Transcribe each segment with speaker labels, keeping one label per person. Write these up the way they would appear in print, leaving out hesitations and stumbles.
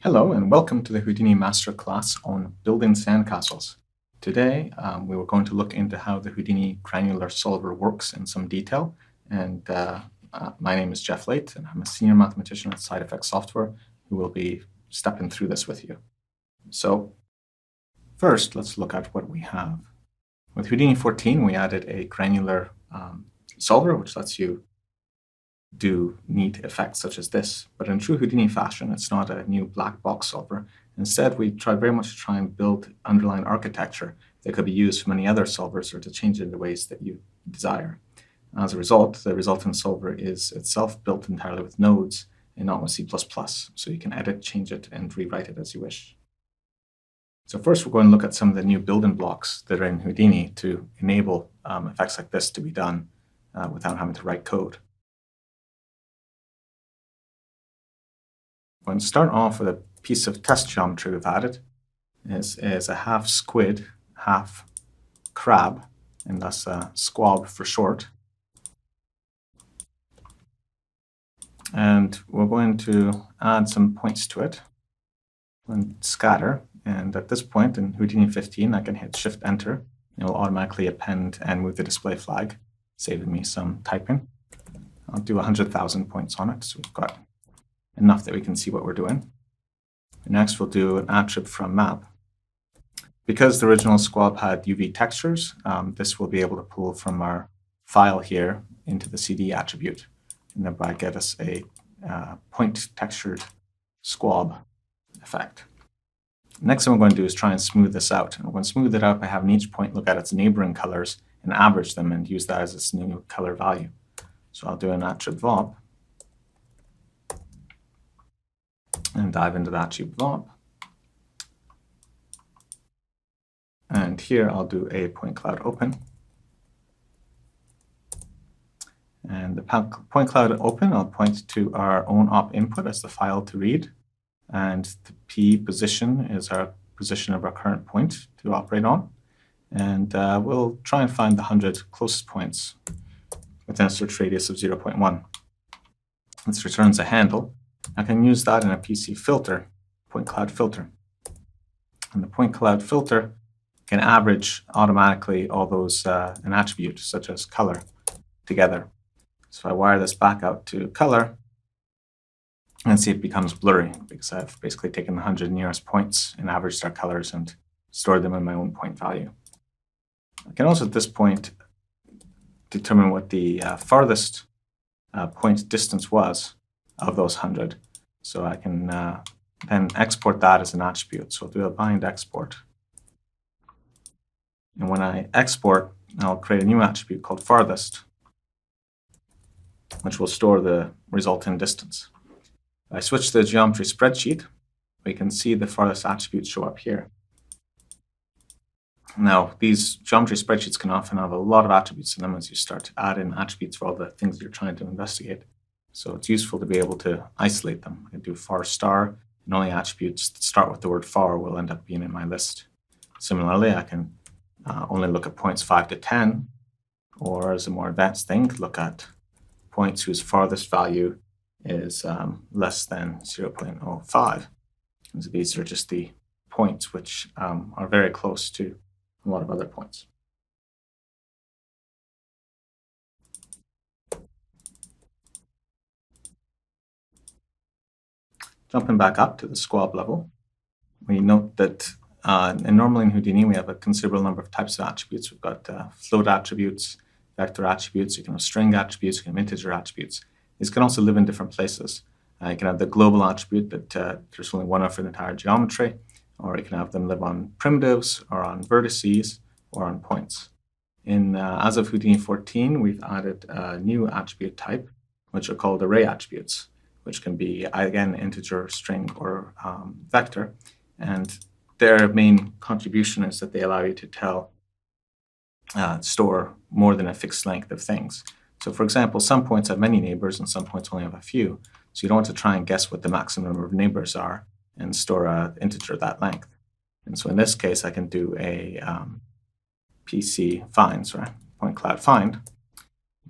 Speaker 1: Hello and welcome to the Houdini Masterclass on building sandcastles. Today, we were going to look into how the Houdini granular solver works in some detail. And my name is Jeff Late, and I'm a senior mathematician at Side Effects Software who will be stepping through this with you. So first, let's look at what we have. With Houdini 14, we added a granular solver, which lets you do neat effects such as this. But in true Houdini fashion, it's not a new black box solver. Instead, we try very much to try and build underlying architecture that could be used from any other solvers or to change it in the ways that you desire. As a result, the resultant solver is itself built entirely with nodes and not with C++. So you can edit, change it, and rewrite it as you wish. So first, we're going to look at some of the new building blocks that are in Houdini to enable effects like this to be done without having to write code. I'm going to start off with a piece of test geometry we've added. Is a half squid, half crab, and thus squab for short. And we're going to add some points to it and scatter. And at this point in Houdini 15, I can hit Shift-Enter. It will automatically append and move the display flag, saving me some typing. I'll do 100,000 points on it, so we've got enough that we can see what we're doing. Next, we'll do an attrib from map. Because the original squab had UV textures, this will be able to pull from our file here into the CD attribute, and thereby get us a point textured squab effect. Next thing we're going to do is try and smooth this out. And we're going to smooth it out by having each point look at its neighboring colors and average them and use that as its new color value. So I'll do an attrib VOP and dive into the attrib VOP. And here I'll do a point cloud open. And the point cloud open, I'll point to our own op input as the file to read. And the P position is our position of our current point to operate on. And we'll try and find the 100 closest points within a search radius of 0.1. This returns a handle. I can use that in a PC filter, point cloud filter. And the point cloud filter can average automatically all those an attribute, such as color, together. So if I wire this back out to color, and see it becomes blurry, because I've basically taken the 100 nearest points and averaged their colors and stored them in my own point value. I can also at this point determine what the farthest point distance was of those 100. So I can then export that as an attribute. So I'll do a bind export. And when I export, I'll create a new attribute called farthest, which will store the resultant distance. If I switch to the geometry spreadsheet, we can see the farthest attributes show up here. Now, these geometry spreadsheets can often have a lot of attributes in them as you start to add in attributes for all the things you're trying to investigate. So it's useful to be able to isolate them. I can do far star, and only attributes that start with the word far will end up being in my list. Similarly, I can only look at points 5 to 10, or as a more advanced thing, look at points whose farthest value is less than 0.05. And so these are just the points which are very close to a lot of other points. Jumping back up to the squab level, we note that normally in Houdini, we have a considerable number of types of attributes. We've got float attributes, vector attributes, you can have string attributes, you can have integer attributes. These can also live in different places. You can have the global attribute that there's only one of for the entire geometry, or you can have them live on primitives, or on vertices, or on points. As of Houdini 14, we've added a new attribute type, which are called array attributes, which can be, again, integer, string, or vector. And their main contribution is that they allow you to store more than a fixed length of things. So for example, some points have many neighbors and some points only have a few. So you don't want to try and guess what the maximum number of neighbors are and store an integer that length. And so in this case, I can do a PC find, point cloud find.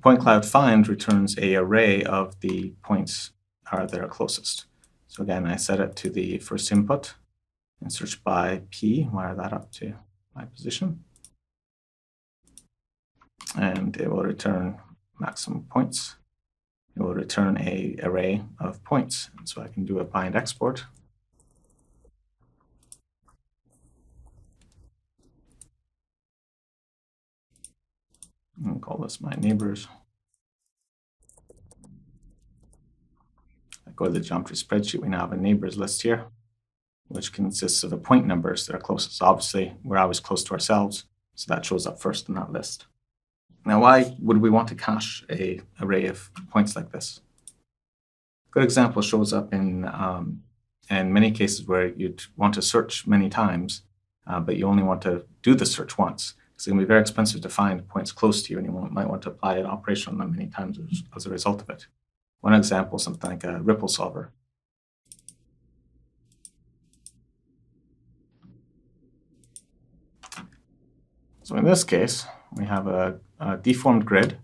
Speaker 1: Point cloud find returns an array of the points that are closest. So again, I set it to the first input and search by P, wire that up to my position. And it will return maximum points. It will return an array of points. And so I can do a bind export. And call this my neighbors. I go to the geometry spreadsheet. We now have a neighbors list here, which consists of the point numbers that are closest. Obviously, we're always close to ourselves, so that shows up first in that list. Now, why would we want to cache an array of points like this? A good example shows up in many cases where you'd want to search many times, but you only want to do the search once. It's going to be very expensive to find points close to you, and you might want to apply an operation on them many times as a result of it. One example, something like a ripple solver. So in this case, we have a deformed grid,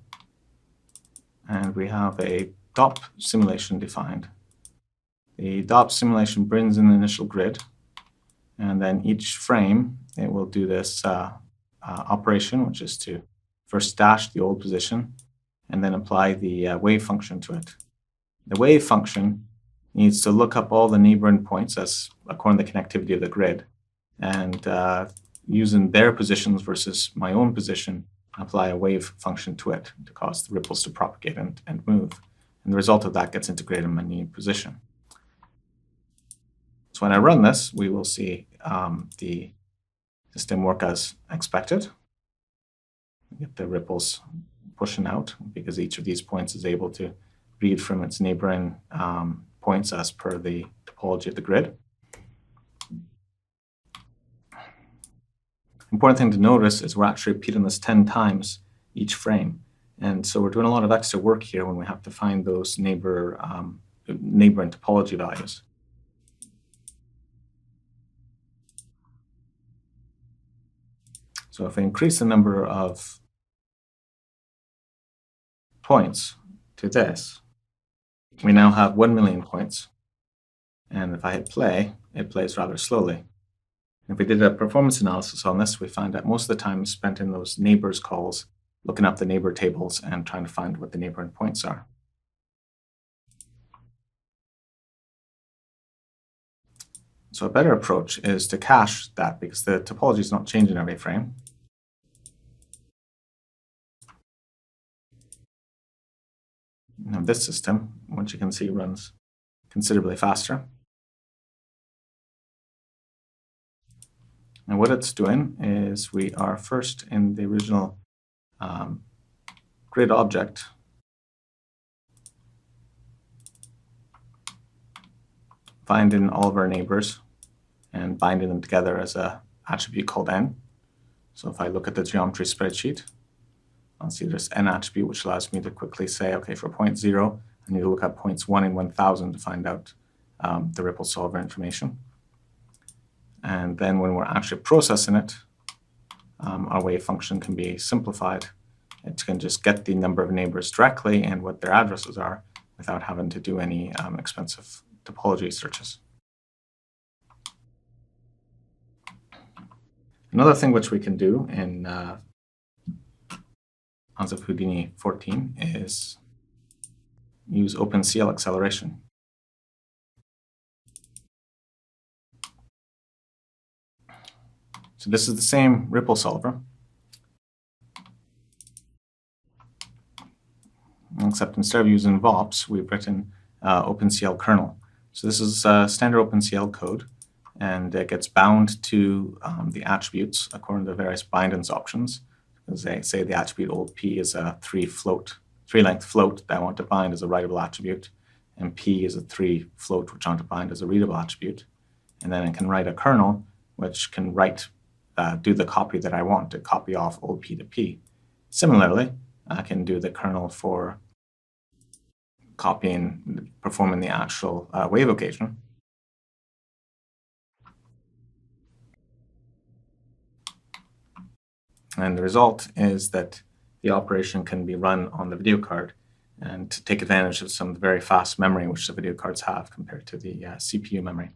Speaker 1: and we have a DOP simulation defined. The DOP simulation brings in the initial grid, and then each frame, it will do this operation, which is to first stash the old position, and then apply the wave function to it. The wave function needs to look up all the neighboring points as according to the connectivity of the grid, and using their positions versus my own position, apply a wave function to it to cause the ripples to propagate and move. And the result of that gets integrated in my new position. So when I run this, we will see the system work as expected. We get the ripples pushing out because each of these points is able to read from its neighboring points as per the topology of the grid. Important thing to notice is we're actually repeating this 10 times each frame. And so we're doing a lot of extra work here when we have to find those neighboring topology values. So if I increase the number of points to this, we now have 1 million points. And if I hit play, it plays rather slowly. If we did a performance analysis on this, we find that most of the time is spent in those neighbors calls, looking up the neighbor tables and trying to find what the neighboring points are. So a better approach is to cache that because the topology is not changing every frame. Now this system, which you can see runs considerably faster. And what it's doing is we are first in the original grid object. Finding all of our neighbors and binding them together as an attribute called n. So if I look at the geometry spreadsheet, I'll see there's n attribute, which allows me to quickly say, okay, for point 0, I need to look up points 1 in 1,000 to find out the ripple solver information. And then when we're actually processing it, our wave function can be simplified. It can just get the number of neighbors directly and what their addresses are without having to do any expensive topology searches. Another thing which we can do in OnZip Houdini 14 is use OpenCL acceleration. So this is the same ripple solver, except instead of using VOPs, we've written OpenCL kernel. So this is standard OpenCL code, and it gets bound to the attributes according to various bindings options. As they say, the attribute old p is a three-length float that I want to bind as a writable attribute, and p is a 3 float which I want to bind as a readable attribute. And then I can write a kernel which can do the copy that I want to copy off old p to p. Similarly, I can do the kernel for performing the actual wave occasion. And the result is that the operation can be run on the video card. and to take advantage of some of the very fast memory which the video cards have compared to the CPU memory.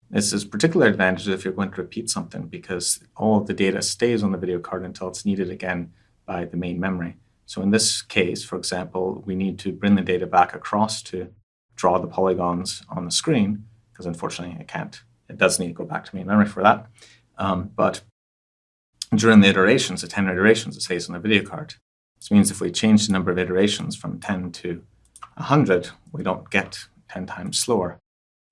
Speaker 1: This is particularly advantageous if you're going to repeat something, because all of the data stays on the video card until it's needed again by the main memory. So in this case, for example, we need to bring the data back across to draw the polygons on the screen, because unfortunately it can't. It does need to go back to main memory for that. But during the iterations, the 10 iterations, it stays on the video card. This means if we change the number of iterations from 10 to 100, we don't get 10 times slower,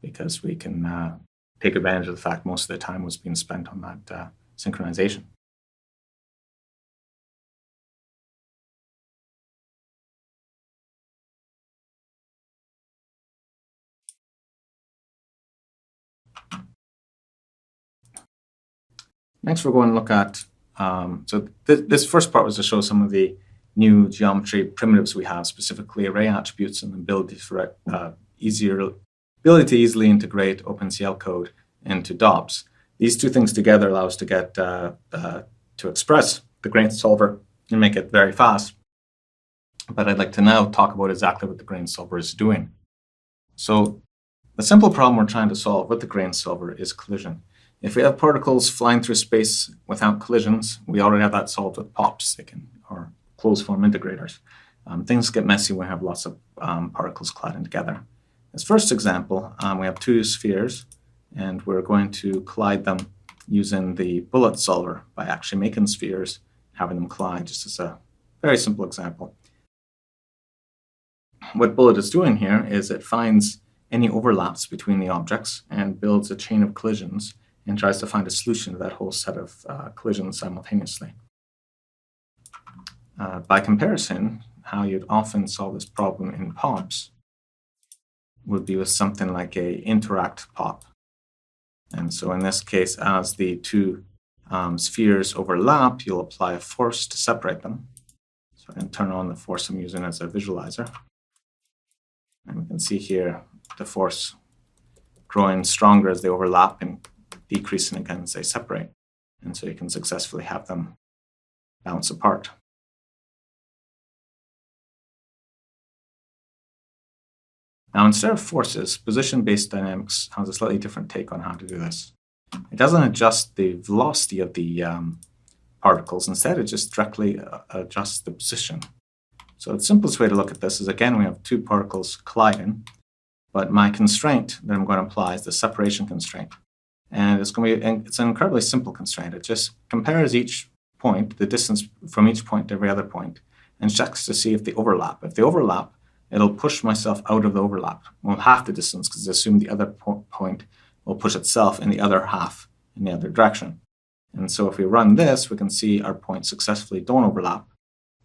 Speaker 1: because we can take advantage of the fact most of the time was being spent on that synchronization. Next, we're going to look at, this first part was to show some of the new geometry primitives we have, specifically array attributes and the ability for ability to easily integrate OpenCL code into DOPs. These two things together allow us to get to express the grain solver and make it very fast. But I'd like to now talk about exactly what the grain solver is doing. So the simple problem we're trying to solve with the grain solver is collision. If we have particles flying through space without collisions, we already have that solved with POPs, or closed form integrators. Things get messy when we have lots of particles colliding together. This first example, we have two spheres, and we're going to collide them using the bullet solver by actually making spheres, having them collide, just as a very simple example. What bullet is doing here is it finds any overlaps between the objects and builds a chain of collisions and tries to find a solution to that whole set of collisions simultaneously. By comparison, how you'd often solve this problem in POPs would be with something like a interact POP. And so in this case, as the two spheres overlap, you'll apply a force to separate them. So I can turn on the force I'm using as a visualizer. And we can see here the force growing stronger as they overlap and decreasing again as they separate. And so you can successfully have them bounce apart. Now, instead of forces, position-based dynamics has a slightly different take on how to do this. It doesn't adjust the velocity of the particles. Instead, it just directly adjusts the position. So the simplest way to look at this is, again, we have two particles colliding, but my constraint that I'm going to apply is the separation constraint. And it's an incredibly simple constraint. It just compares each point, the distance from each point to every other point, and checks to see if they overlap. If they overlap, it'll push myself out of the overlap. Well, half the distance, because it's assumed the other point will push itself in the other half in the other direction. And so if we run this, we can see our points successfully don't overlap.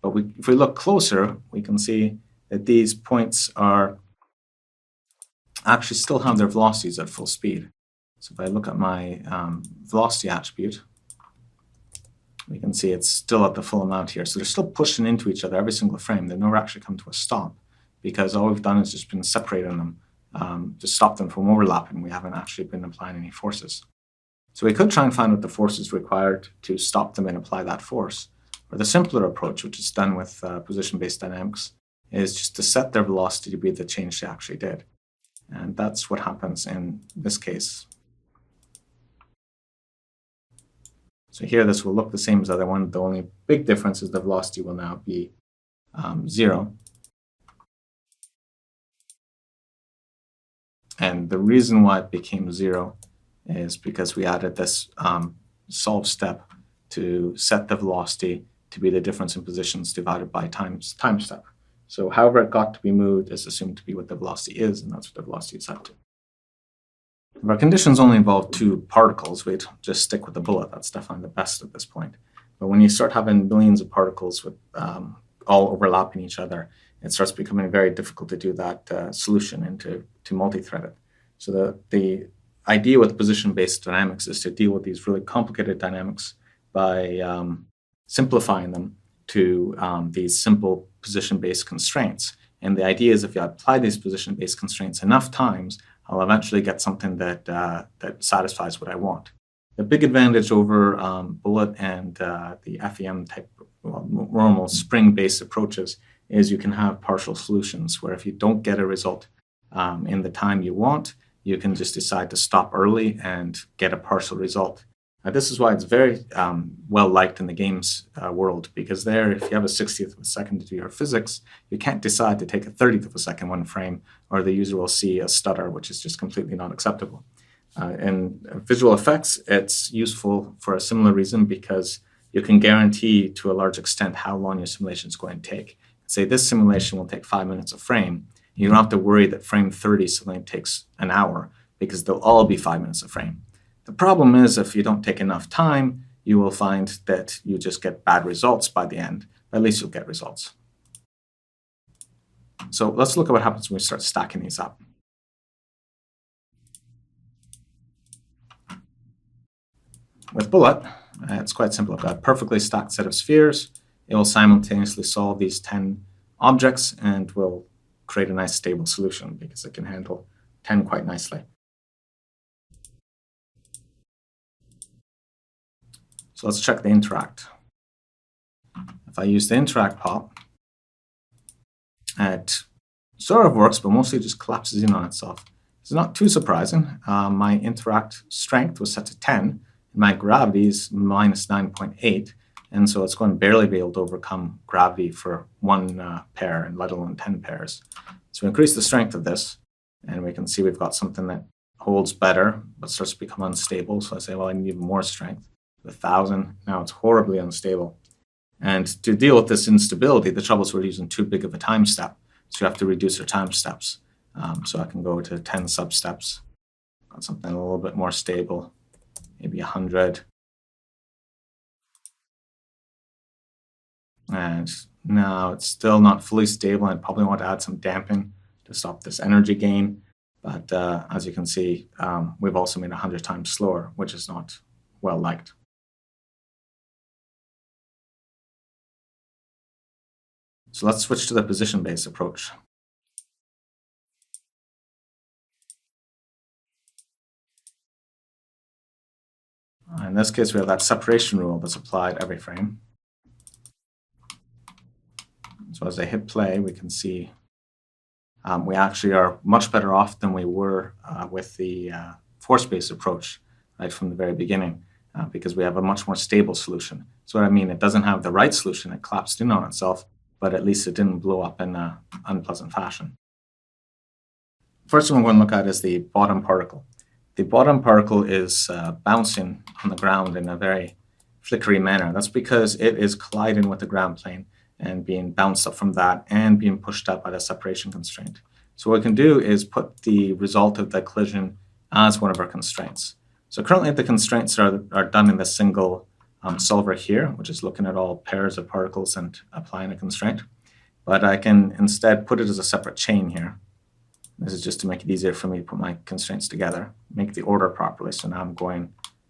Speaker 1: But if we look closer, we can see that these points are actually still have their velocities at full speed. So if I look at my velocity attribute, we can see it's still at the full amount here. So they're still pushing into each other every single frame. They've never actually come to a stop, because all we've done is just been separating them to stop them from overlapping. We haven't actually been applying any forces. So we could try and find what the force is required to stop them and apply that force. Or the simpler approach, which is done with position-based dynamics, is just to set their velocity to be the change they actually did. And that's what happens in this case. So here this will look the same as the other one. The only big difference is the velocity will now be 0. And the reason why it became 0 is because we added this solve step to set the velocity to be the difference in positions divided by time step. So however it got to be moved is assumed to be what the velocity is, and that's what the velocity is set to. If our conditions only involve two particles, we'd just stick with the bullet. That's definitely the best at this point. But when you start having millions of particles with all overlapping each other, it starts becoming very difficult to do that solution and to multi-thread it. So the idea with position-based dynamics is to deal with these really complicated dynamics by simplifying them to these simple position-based constraints. And the idea is if you apply these position-based constraints enough times, I'll eventually get something that satisfies what I want. The big advantage over bullet and the FEM type, normal spring-based approaches is you can have partial solutions where if you don't get a result in the time you want, you can just decide to stop early and get a partial result. This is why it's very well liked in the games world, because there, if you have a 60th of a second to do your physics, you can't decide to take a 30th of a second one frame, or the user will see a stutter, which is just completely not acceptable. In visual effects, it's useful for a similar reason, because you can guarantee to a large extent how long your simulation is going to take. Say this simulation will take 5 minutes a frame. You don't have to worry that frame 30 suddenly takes an hour, because they'll all be 5 minutes a frame. The problem is if you don't take enough time, you will find that you just get bad results by the end. At least you'll get results. So let's look at what happens when we start stacking these up. With Bullet, it's quite simple. I've got a perfectly stacked set of spheres. It will simultaneously solve these 10 objects and will create a nice stable solution because it can handle 10 quite nicely. So let's check the interact. If I use the interact pop, it sort of works, but mostly just collapses in on itself. It's not too surprising. My interact strength was set to 10. My gravity is minus 9.8. And so it's going to barely be able to overcome gravity for one pair, and let alone 10 pairs. So we increase the strength of this, and we can see we've got something that holds better, but starts to become unstable. So I say, well, I need more strength. 1,000, now it's horribly unstable. And to deal with this instability, the trouble is we're using too big of a time step. So you have to reduce your time steps. So I can go to 10 substeps, got something a little bit more stable, maybe 100. And now it's still not fully stable. I probably want to add some damping to stop this energy gain. But as you can see, we've also made 100 times slower, which is not well liked. So let's switch to the position-based approach. In this case, we have that separation rule that's applied every frame. So as I hit play, we can see we actually are much better off than we were with the force-based approach right from the very beginning, because we have a much more stable solution. So what I mean, it doesn't have the right solution, it collapsed in on itself, but at least it didn't blow up in an unpleasant fashion. First one we're going to look at is the bottom particle. The bottom particle is bouncing on the ground in a very flickery manner. That's because it is colliding with the ground plane and being bounced up from that and being pushed up by the separation constraint. So what we can do is put the result of the collision as one of our constraints. So currently the constraints are done in the single solver here, which is looking at all pairs of particles and applying a constraint. But I can instead put it as a separate chain here. This is just to make it easier for me to put my constraints together, make the order properly. So now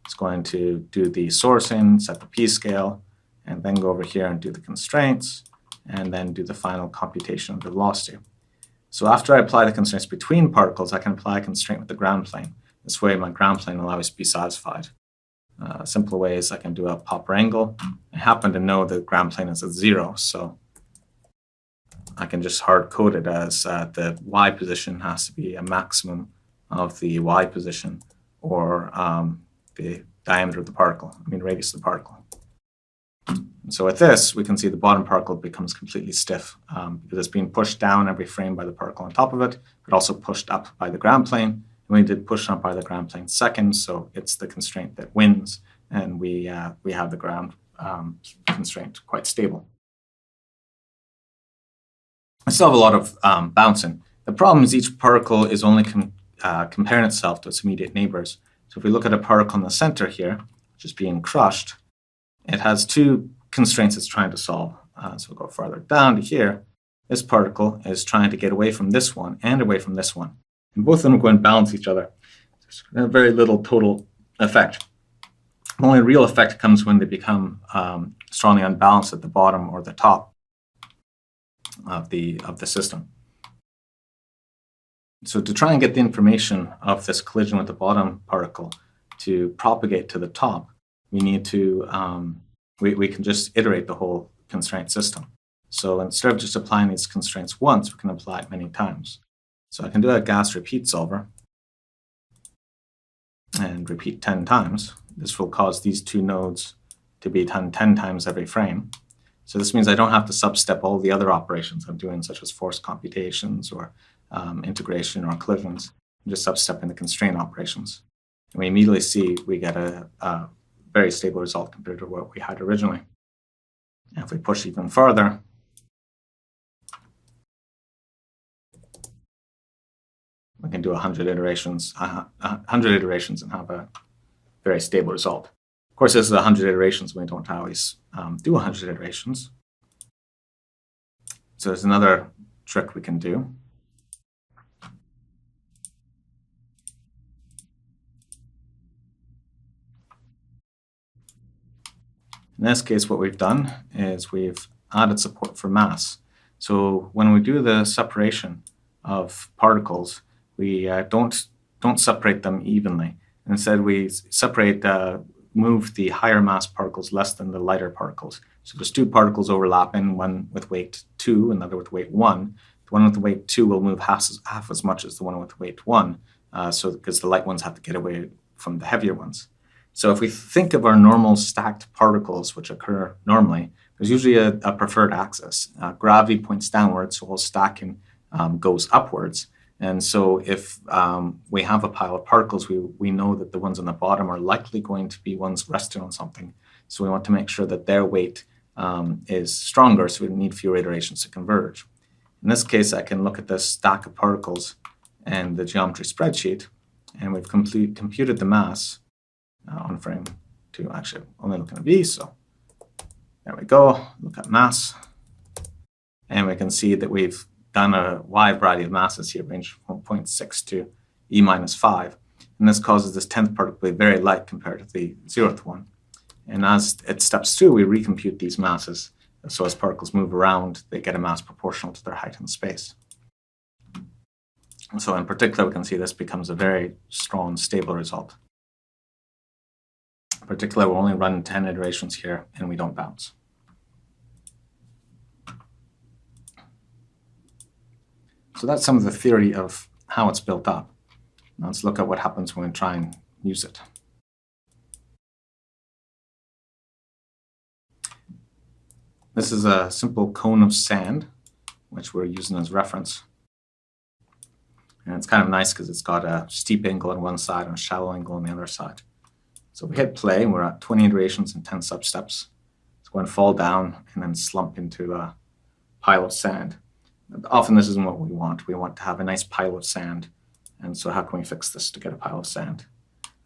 Speaker 1: it's going to do the sourcing, set the p-scale, and then go over here and do the constraints, and then do the final computation of the velocity. So after I apply the constraints between particles, I can apply a constraint with the ground plane. This way my ground plane will always be satisfied. A simple way is I can do a pop wrangle. I happen to know the ground plane is at 0, so I can just hard code it as the y position has to be a maximum of the y position, or the diameter of the particle, radius of the particle. So with this, we can see the bottom particle becomes completely stiff because it's being pushed down every frame by the particle on top of it, but also pushed up by the ground plane. And we did push up by the ground plane second, so it's the constraint that wins, and we have the ground constraint quite stable. I still have a lot of bouncing. The problem is each particle is only comparing itself to its immediate neighbors. So if we look at a particle in the center here, which is being crushed, it has two constraints it's trying to solve. So we'll go farther down to here. This particle is trying to get away from this one and away from this one. And both of them are going to balance each other. There's very little total effect. The only real effect comes when they become strongly unbalanced at the bottom or the top of the system. So to try and get the information of this collision with the bottom particle to propagate to the top, we need to we can just iterate the whole constraint system. So instead of just applying these constraints once, we can apply it many times. So I can do a gas repeat solver and repeat 10 times. This will cause these two nodes to be done 10 times every frame. So this means I don't have to substep all the other operations I'm doing, such as force computations or integration or collisions. I'm just substepping the constraint operations. And we immediately see we get a very stable result compared to what we had originally. And if we push even further, we can do 100 iterations and have a very stable result. Of course, this is 100 iterations. We don't always do 100 iterations. So there's another trick we can do. In this case, what we've done is we've added support for mass. So when we do the separation of particles, we don't separate them evenly. Instead, we separate, move the higher mass particles less than the lighter particles. So there's two particles overlapping, one with weight 2, another with weight 1. The one with the weight 2 will move half as much as the one with weight 1, because the light ones have to get away from the heavier ones. So if we think of our normal stacked particles, which occur normally, there's usually a preferred axis. Gravity points downwards, so all stacking goes upwards. And so if we have a pile of particles, we know that the ones on the bottom are likely going to be ones resting on something. So we want to make sure that their weight is stronger, so we need fewer iterations to converge. In this case, I can look at this stack of particles and the geometry spreadsheet, and we've computed the mass on frame 2. Actually, only looking at V, so there we go. Look at mass, and we can see that we've done a wide variety of masses here, ranging from 0.6 to E minus 5. And this causes this 10th particle to be very light compared to the 0th one. And as it steps through, we recompute these masses. So as particles move around, they get a mass proportional to their height in space. And so in particular, we can see this becomes a very strong, stable result. In particular, we'll only run 10 iterations here, and we don't bounce. So that's some of the theory of how it's built up. Now let's look at what happens when we try and use it. This is a simple cone of sand, which we're using as reference. And it's kind of nice because it's got a steep angle on one side and a shallow angle on the other side. So we hit play, and we're at 20 iterations and 10 substeps. It's going to fall down and then slump into a pile of sand. Often this isn't what we want. We want to have a nice pile of sand. And so how can we fix this to get a pile of sand?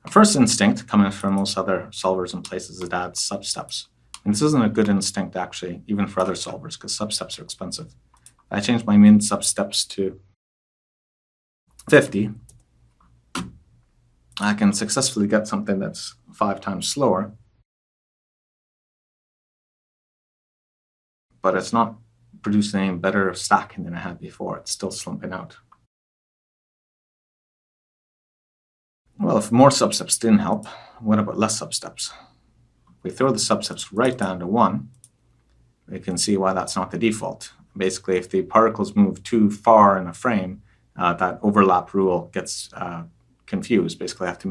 Speaker 1: Our first instinct, coming from most other solvers and places, is to add substeps. And this isn't a good instinct, actually, even for other solvers, because substeps are expensive. If I change my min substeps to 50, I can successfully get something that's 5 times slower. But it's not producing any better stacking than I had before. It's still slumping out. Well, if more substeps didn't help, what about less substeps? If we throw the substeps right down to 1, we can see why that's not the default. Basically, if the particles move too far in a frame, that overlap rule gets confused. Basically, I have to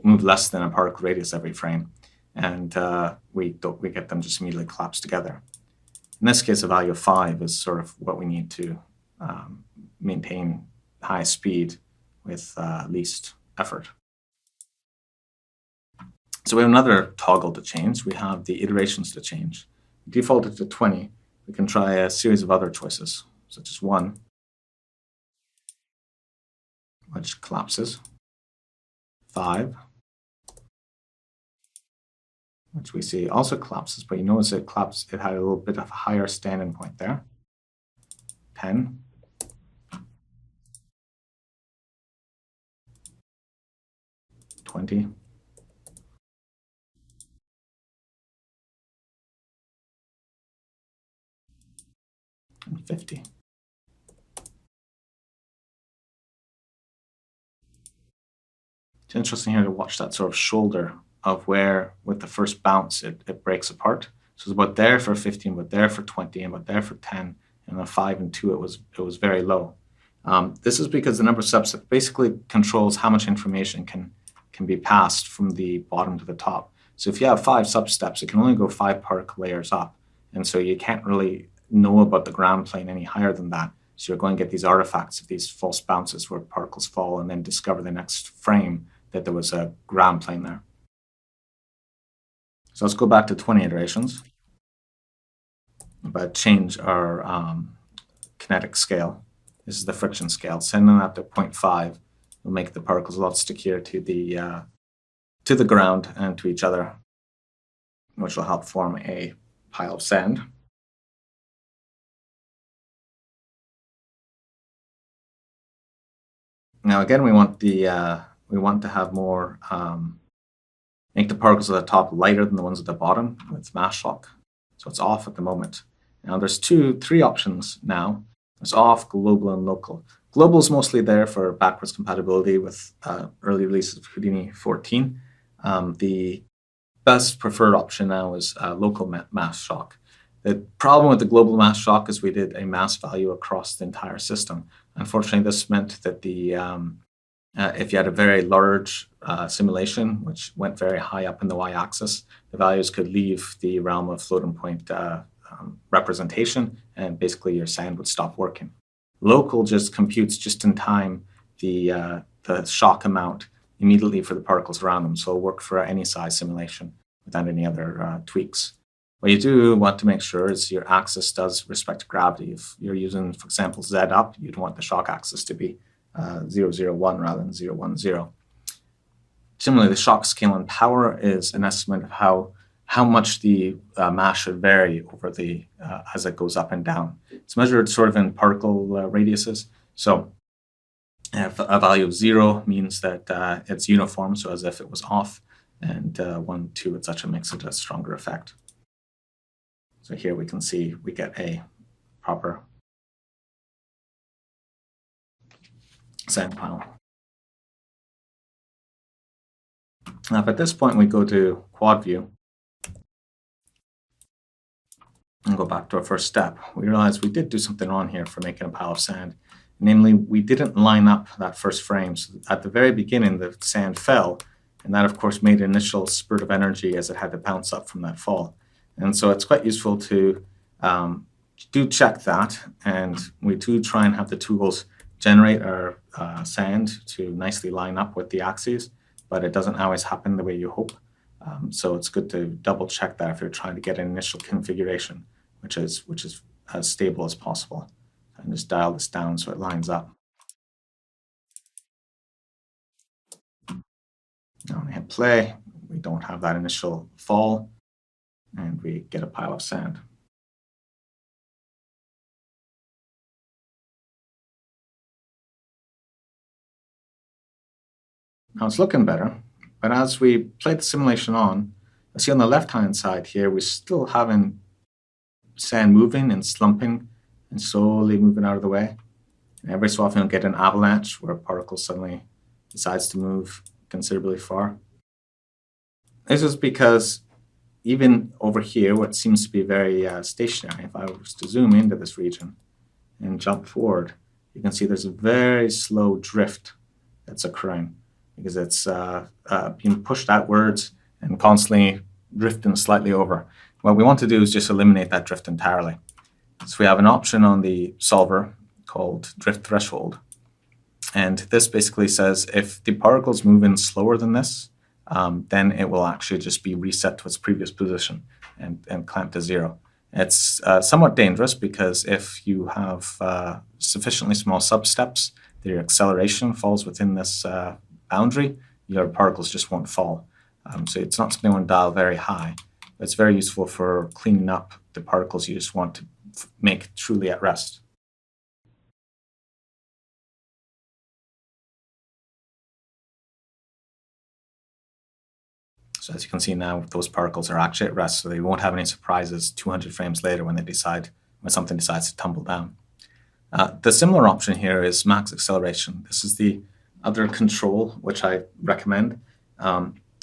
Speaker 1: move less than a particle radius every frame, and we get them just immediately collapse together. In this case, a value of 5 is sort of what we need to maintain high speed with least effort. So we have another toggle to change. We have the iterations to change. Defaulted to 20. We can try a series of other choices, such as 1, which collapses, 5, which we see also collapses, but you notice it collapsed. It had a little bit of a higher standing point there. 10. 20. And 50. It's interesting here to watch that sort of shoulder of where, with the first bounce, it breaks apart. So it's about there for 15, but there for 20, and about there for 10, and then 5 and 2, it was very low. This is because the number of substeps basically controls how much information can be passed from the bottom to the top. So if you have 5 substeps, it can only go 5 particle layers up. And so you can't really know about the ground plane any higher than that. So you're going to get these artifacts of these false bounces where particles fall and then discover the next frame that there was a ground plane there. So let's go back to 20 iterations, but change our kinetic scale. This is the friction scale. Sending that to 0.5 will make the particles a lot stickier to the ground and to each other, which will help form a pile of sand. Now again, we want to have more, make the particles at the top lighter than the ones at the bottom with mass shock. So it's off at the moment. Now there's three options now. It's off, global, and local. Global is mostly there for backwards compatibility with early releases of Houdini 14. The best preferred option now is local mass shock. The problem with the global mass shock is we did a mass value across the entire system. Unfortunately, this meant that if you had a very large simulation, which went very high up in the y-axis, the values could leave the realm of floating point representation, and basically your sand would stop working. Local just computes just in time the shock amount immediately for the particles around them, so it'll work for any size simulation without any other tweaks. What you do want to make sure is your axis does respect gravity. If you're using, for example, Z up, you'd want the shock axis to be 0, 0, 1 rather than 0, 1, 0. Similarly, the shock scale and power is an estimate of how much the mass should vary over as it goes up and down. It's measured sort of in particle radiuses. So if a value of 0 means that it's uniform, so as if it was off, and 1, 2, etc. makes it a stronger effect. So here we can see we get a proper sand pile. Now, at this point, we go to quad view and go back to our first step. We realize we did do something wrong here for making a pile of sand. Namely, we didn't line up that first frame. So at the very beginning, the sand fell, and that, of course, made an initial spurt of energy as it had to bounce up from that fall. And so it's quite useful to do check that, and we do try and have the tools generate our sand to nicely line up with the axes, but it doesn't always happen the way you hope. So it's good to double check that if you're trying to get an initial configuration, which is as stable as possible. And just dial this down so it lines up. Now when I hit play, we don't have that initial fall, and we get a pile of sand. Now it's looking better, but as we play the simulation on, I see on the left-hand side here, we're still having sand moving and slumping and slowly moving out of the way. And every so often you'll get an avalanche where a particle suddenly decides to move considerably far. This is because even over here, what seems to be very stationary, if I was to zoom into this region and jump forward, you can see there's a very slow drift that's occurring because it's being pushed outwards and constantly drifting slightly over. What we want to do is just eliminate that drift entirely. So we have an option on the solver called drift threshold. And this basically says if the particle's moving slower than this, then it will actually just be reset to its previous position and clamp to 0. It's somewhat dangerous because if you have sufficiently small substeps that your acceleration falls within this boundary, your particles just won't fall. So it's not something you want to dial very high. It's very useful for cleaning up the particles you just want to make truly at rest. So as you can see now, those particles are actually at rest, so they won't have any surprises 200 frames later when something decides to tumble down. The similar option here is max acceleration. This is the other control which I recommend.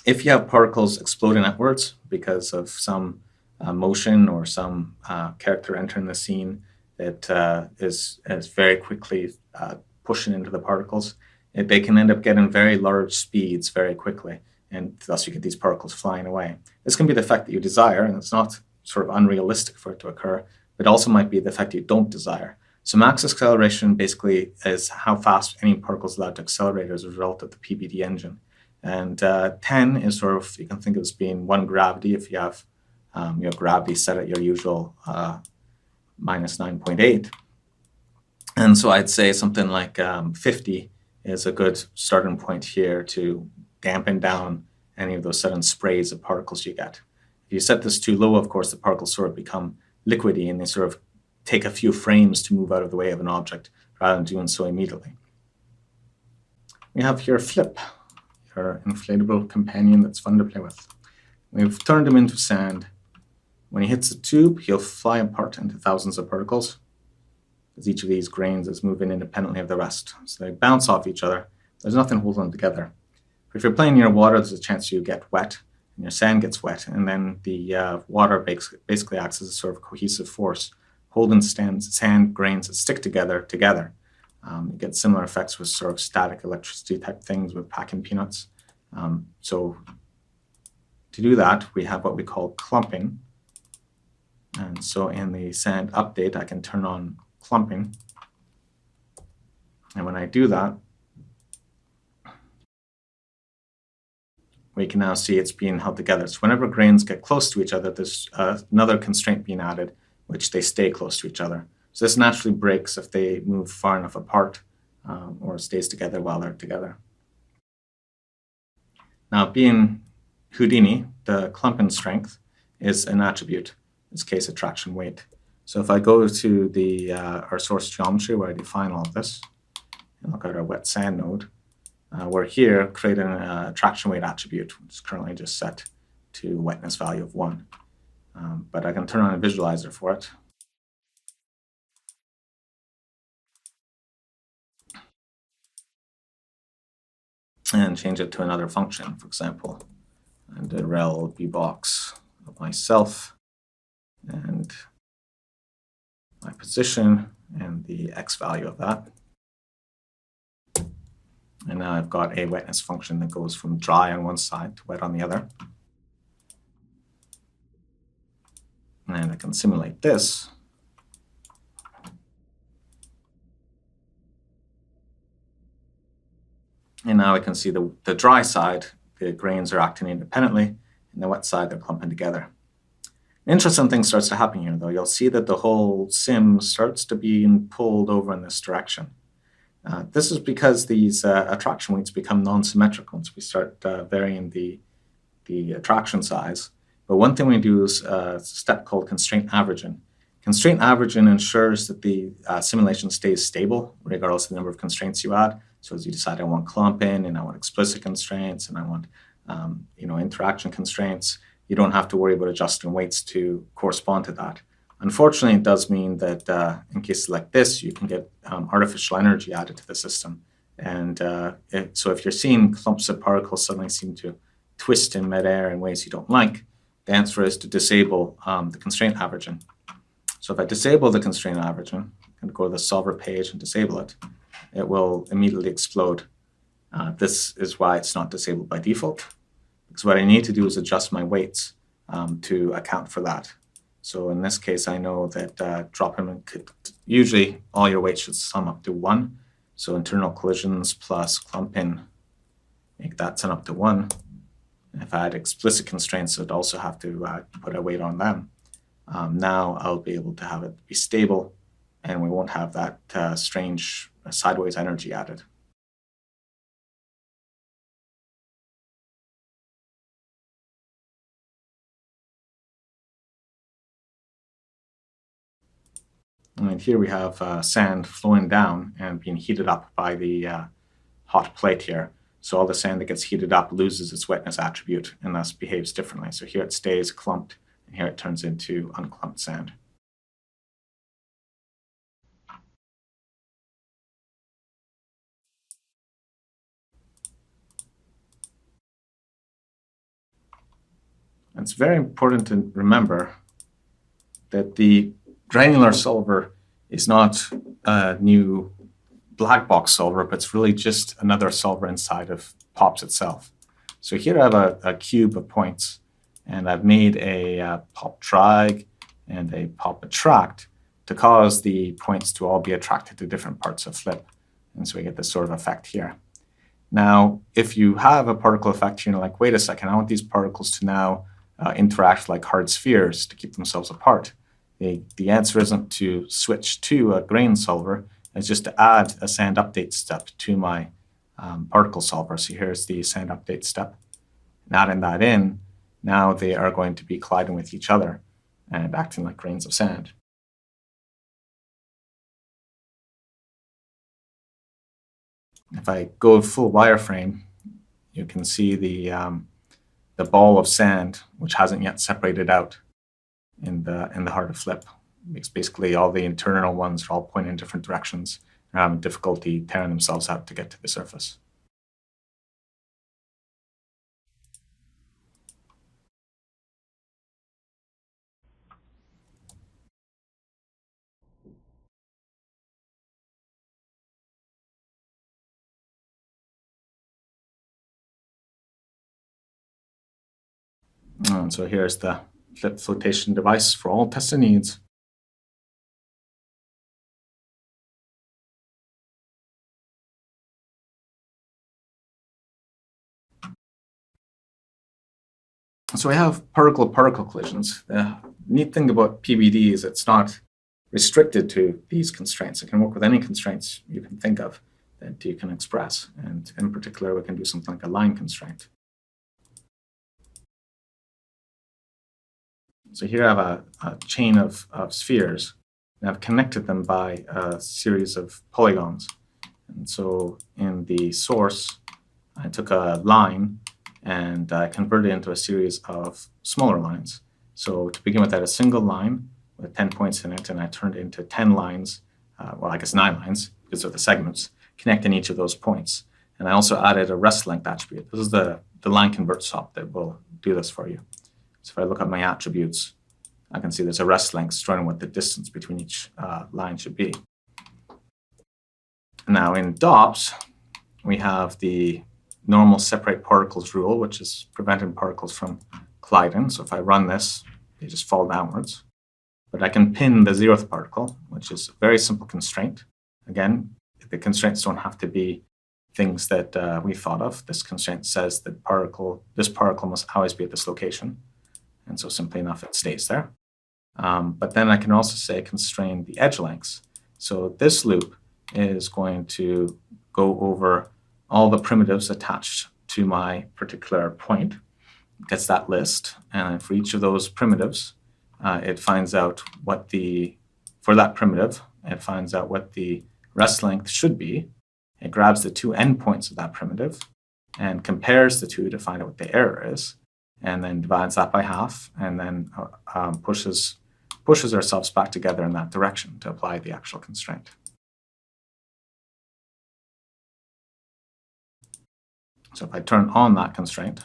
Speaker 1: If you have particles exploding outwards because of some motion or some character entering the scene that is very quickly pushing into the particles, they can end up getting very large speeds very quickly, and thus you get these particles flying away. This can be the effect that you desire, and it's not sort of unrealistic for it to occur, but also might be the effect you don't desire. So max acceleration basically is how fast any particle is allowed to accelerate as a result of the PBD engine. And 10 is sort of, you can think of as being one gravity if you have your gravity set at your usual minus 9.8. And so I'd say something like 50 is a good starting point here to dampen down any of those sudden sprays of particles you get. If you set this too low, of course, the particles sort of become liquidy and they sort of take a few frames to move out of the way of an object rather than doing so immediately. We have here Flip, your inflatable companion that's fun to play with. We've turned him into sand. When he hits the tube, he'll fly apart into thousands of particles, as each of these grains is moving independently of the rest. So they bounce off each other. There's nothing holding them together. But if you're playing near water, there's a chance you get wet, and your sand gets wet, and then the water basically acts as a sort of cohesive force, holding sand grains that stick together. You get similar effects with sort of static electricity type things with packing peanuts. So to do that, we have what we call clumping. And so in the sand update, I can turn on clumping. And when I do that, we can now see it's being held together. So whenever grains get close to each other, there's another constraint being added, which they stay close to each other. So this naturally breaks if they move far enough apart or stays together while they're together. Now, being Houdini, the clumping strength is an attribute, in this case, attraction weight. So if I go to our source geometry where I define all of this, and look at our wet sand node, we're here creating an attraction weight attribute, which is currently just set to wetness value of 1. But I can turn on a visualizer for it. And change it to another function, for example, and the rel bbox of myself and my position and the x value of that. And now I've got a wetness function that goes from dry on one side to wet on the other. And I can simulate this. And now I can see the dry side, the grains are acting independently, and the wet side, they're clumping together. An interesting thing starts to happen here, though. You'll see that the whole sim starts to be pulled over in this direction. This is because these attraction weights become non-symmetric once we start varying the attraction size. But one thing we do is a step called constraint averaging. Constraint averaging ensures that the simulation stays stable regardless of the number of constraints you add. So as you decide, I want clumping, and I want explicit constraints, and I want interaction constraints, you don't have to worry about adjusting weights to correspond to that. Unfortunately, it does mean that in cases like this, you can get artificial energy added to the system. And so if you're seeing clumps of particles suddenly seem to twist in midair in ways you don't like, the answer is to disable the constraint averaging. So if I disable the constraint averaging and go to the solver page and disable it, it will immediately explode. This is why it's not disabled by default, because what I need to do is adjust my weights to account for that. So in this case, I know that dropping usually all your weights should sum up to 1. So internal collisions plus clumping make that sum up to 1. And if I had explicit constraints, I'd also have to put a weight on them. Now I'll be able to have it be stable, and we won't have that strange sideways energy added. And here we have sand flowing down and being heated up by the hot plate here. So all the sand that gets heated up loses its wetness attribute and thus behaves differently. So here it stays clumped, and here it turns into unclumped sand. It's very important to remember that the granular solver is not a new black box solver, but it's really just another solver inside of POPs itself. So here I have a cube of points, and I've made a pop drag and a pop attract to cause the points to all be attracted to different parts of flip. And so we get this sort of effect here. Now, if you have a particle effect, you're like, wait a second, I want these particles to now interact like hard spheres to keep themselves apart. The answer isn't to switch to a grain solver, it's just to add a sand update step to my particle solver. So here's the sand update step. And adding that in, now they are going to be colliding with each other and acting like grains of sand. If I go full wireframe, you can see the ball of sand, which hasn't yet separated out in the heart of flip. It's basically all the internal ones are all pointing in different directions and having difficulty tearing themselves out to get to the surface. And so here's the flip flotation device for all testing needs. So we have particle-particle collisions. The neat thing about PVD is it's not restricted to these constraints. It can work with any constraints you can think of that you can express. And in particular, we can do something like a line constraint. So here I have a chain of spheres, and I've connected them by a series of polygons. And so in the source, I took a line and I converted it into a series of smaller lines. So to begin with, I had a single line with 10 points in it, and I turned it into 10 lines, well, I guess 9 lines, because of the segments, connecting each of those points. And I also added a rest length attribute. This is the line convert stop that will do this for you. So if I look at my attributes, I can see there's a rest length showing what the distance between each line should be. Now in DOPS, we have the normal separate particles rule, which is preventing particles from colliding. So if I run this, they just fall downwards. But I can pin the 0th particle, which is a very simple constraint. Again, the constraints don't have to be things that we thought of. This constraint says that this particle must always be at this location. And so simply enough, it stays there. But then I can also say constrain the edge lengths. So this loop is going to go over all the primitives attached to my particular point, gets that list, and for each of those primitives, it finds out what for that primitive, it finds out what the rest length should be. It grabs the 2 endpoints of that primitive and compares the two to find out what the error is, and then divides that by half, and then pushes ourselves back together in that direction to apply the actual constraint. So if I turn on that constraint,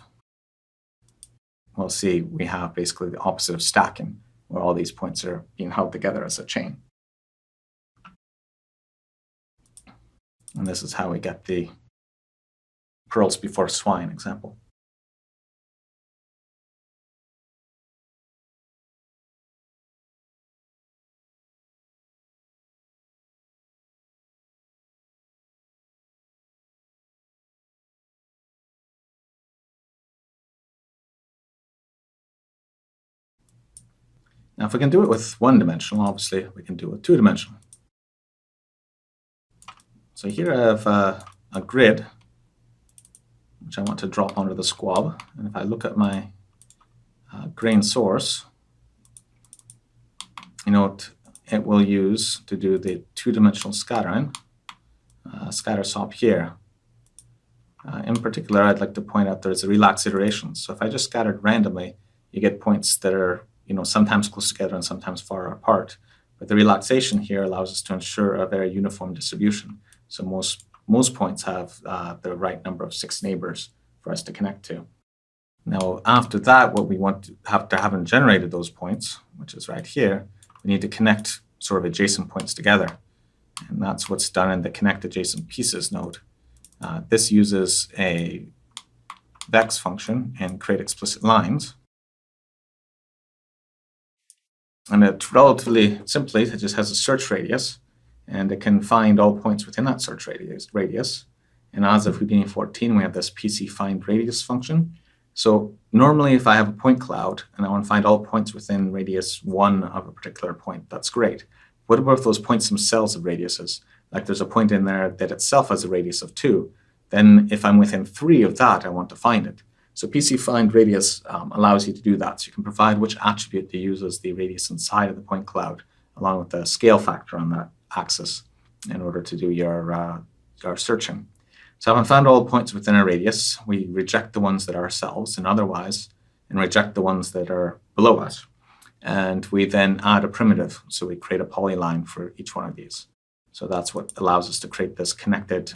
Speaker 1: we'll see we have basically the opposite of stacking, where all these points are being held together as a chain. And this is how we get the pearls before swine example. Now, if we can do it with one-dimensional, obviously we can do it with two-dimensional. So here I have a grid, which I want to drop onto the squab. And if I look at my grain source, you know what it will use to do the two-dimensional scattering, scatter SOP here. In particular, I'd like to point out there's a relaxed iteration. So if I just scattered randomly, you get points that are sometimes close together and sometimes far apart. But the relaxation here allows us to ensure a very uniform distribution. So most points have the right number of 6 neighbors for us to connect to. Now, after that, what we want to have having generated those points, which is right here, we need to connect sort of adjacent points together. And that's what's done in the connect adjacent pieces node. This uses a vex function and create explicit lines. And it's relatively simply, it just has a search radius, and it can find all points within that search radius. And as of Houdini 14, we have this PC find radius function. So normally if I have a point cloud and I want to find all points within radius 1 of a particular point, that's great. What about if those points themselves have radiuses? Like there's a point in there that itself has a radius of 2. Then if I'm within 3 of that, I want to find it. So PC find radius allows you to do that. So you can provide which attribute to use as the radius inside of the point cloud, along with the scale factor on that axis in order to do your searching. So having found all points within a radius, we reject the ones that are ourselves and reject the ones that are below us. And we then add a primitive. So we create a polyline for each one of these. So that's what allows us to create this connected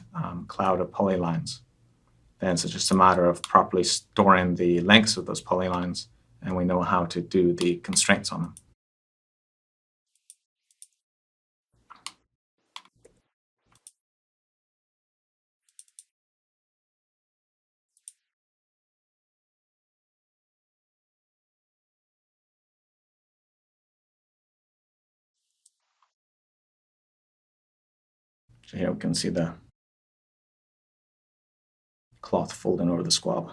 Speaker 1: cloud of polylines. Then it's just a matter of properly storing the lengths of those polylines, and we know how to do the constraints on them. So here we can see the cloth folding over the squab.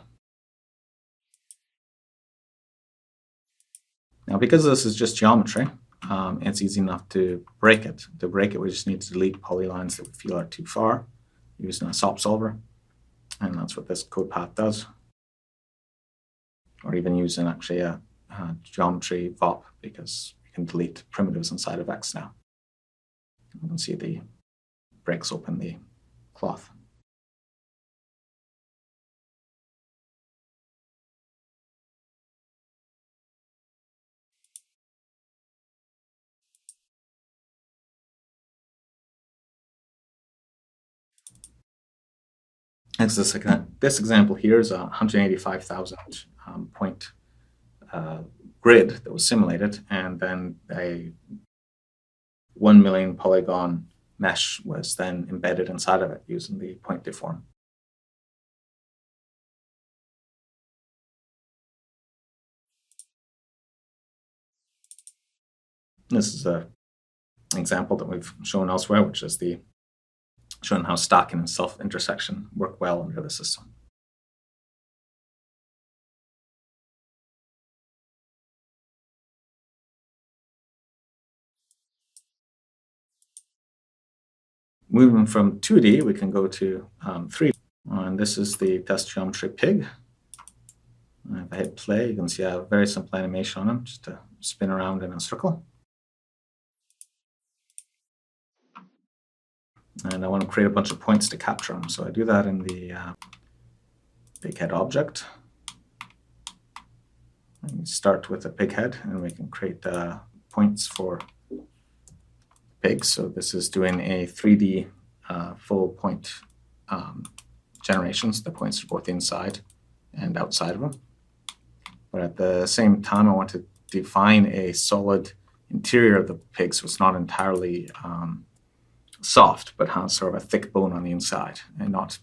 Speaker 1: Now, because this is just geometry, it's easy enough to break it. To break it, we just need to delete polylines that we feel are too far using a Subsolver. And that's what this code path does. Or even using actually a geometry VOP, because we can delete primitives inside of X now. You can see the breaks open the cloth. This example here is a 185,000 point grid that was simulated, and then a 1 million polygon mesh was then embedded inside of it using the point deform. This is an example that we've shown elsewhere, which is showing how stacking and self-intersection work well under the system. Moving from 2D, we can go to 3D. And this is the test geometry pig. If I hit play, you can see I have a very simple animation on him, just to spin around in a circle. And I want to create a bunch of points to capture them. So I do that in the pig head object. And we start with a pig head, and we can create points for pigs. So this is doing a 3D full point generations. The points are both inside and outside of them. But at the same time, I want to define a solid interior of the pig, so it's not entirely soft, but has sort of a thick bone on the inside, and not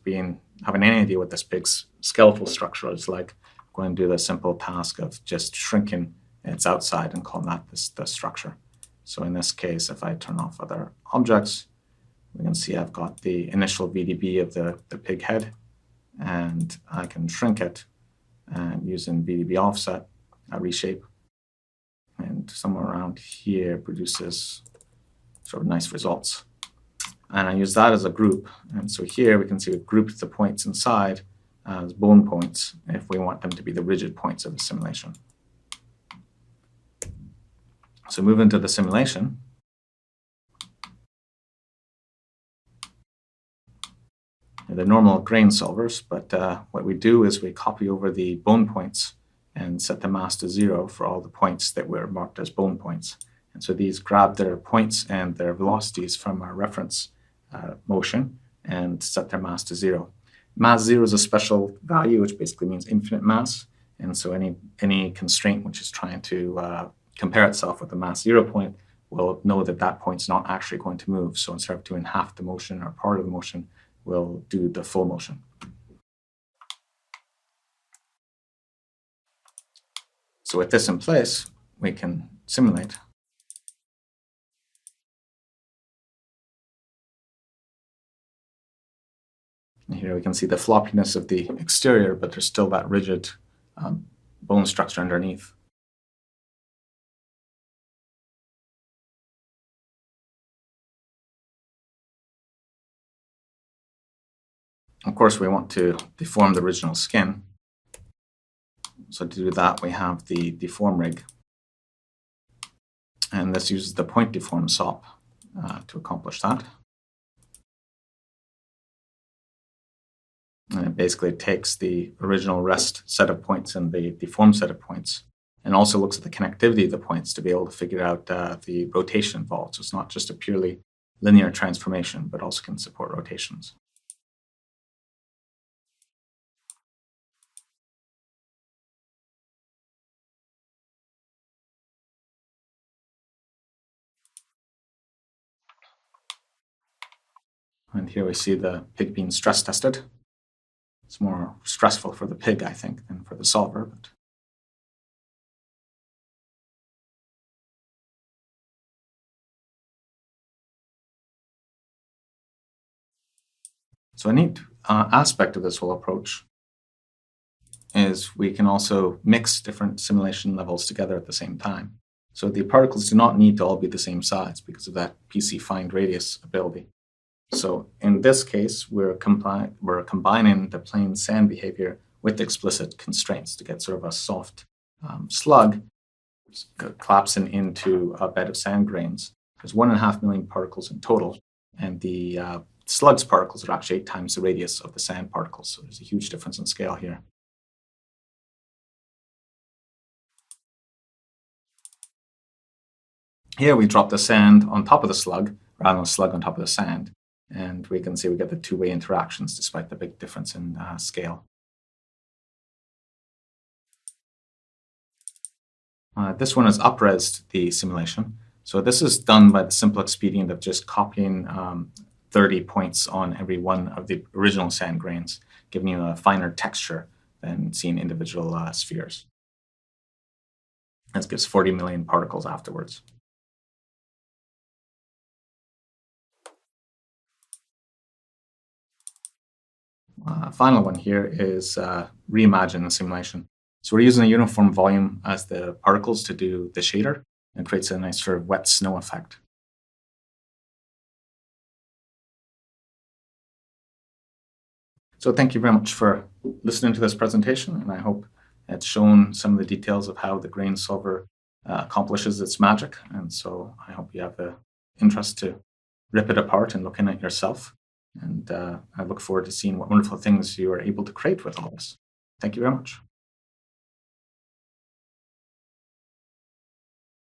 Speaker 1: having any idea what this pig's skeletal structure is like. I'm going to do the simple task of just shrinking its outside and calling that the structure. So in this case, if I turn off other objects, we can see I've got the initial VDB of the pig head, and I can shrink it, and using VDB offset, I reshape, and somewhere around here produces sort of nice results. And I use that as a group. And so here we can see we've grouped the points inside as bone points if we want them to be the rigid points of the simulation. So moving to the simulation. They're normal grain solvers, but what we do is we copy over the bone points and set the mass to 0 for all the points that were marked as bone points. And so these grab their points and their velocities from our reference motion and set their mass to 0. Mass 0 is a special value, which basically means infinite mass. And so any constraint which is trying to compare itself with the mass 0 point we'll know that that point's not actually going to move. So instead of doing half the motion or part of the motion, we'll do the full motion. So with this in place, we can simulate. And here we can see the floppiness of the exterior, but there's still that rigid bone structure underneath. Of course, we want to deform the original skin. So to do that, we have the deform rig. And this uses the point deform SOP to accomplish that. And it basically takes the original rest set of points and the deform set of points, and also looks at the connectivity of the points to be able to figure out the rotation involved. So it's not just a purely linear transformation, but also can support rotations. And here we see the pig being stress tested. It's more stressful for the pig, I think, than for the solver. But so a neat aspect of this whole approach is we can also mix different simulation levels together at the same time. So the particles do not need to all be the same size because of that PC find radius ability. So in this case, we're combining the plain sand behavior with explicit constraints to get sort of a soft slug collapsing into a bed of sand grains. There's 1.5 million particles in total, and the slug's particles are actually 8 times the radius of the sand particles. So there's a huge difference in scale here. Here we drop the sand on top of the slug, rather than the slug on top of the sand. And we can see we get the two-way interactions despite the big difference in scale. This one is up-resed the simulation. So this is done by the simple expedient of just copying 30 points on every one of the original sand grains, giving you a finer texture than seeing individual spheres. This gives 40 million particles afterwards. Final one here is reimagine the simulation. So we're using a uniform volume as the particles to do the shader, and creates a nice sort of wet snow effect. So thank you very much for listening to this presentation, and I hope it's shown some of the details of how the grain solver accomplishes its magic. And so I hope you have the interest to rip it apart and look in it yourself. And I look forward to seeing what wonderful things you are able to create with all this. Thank you very much.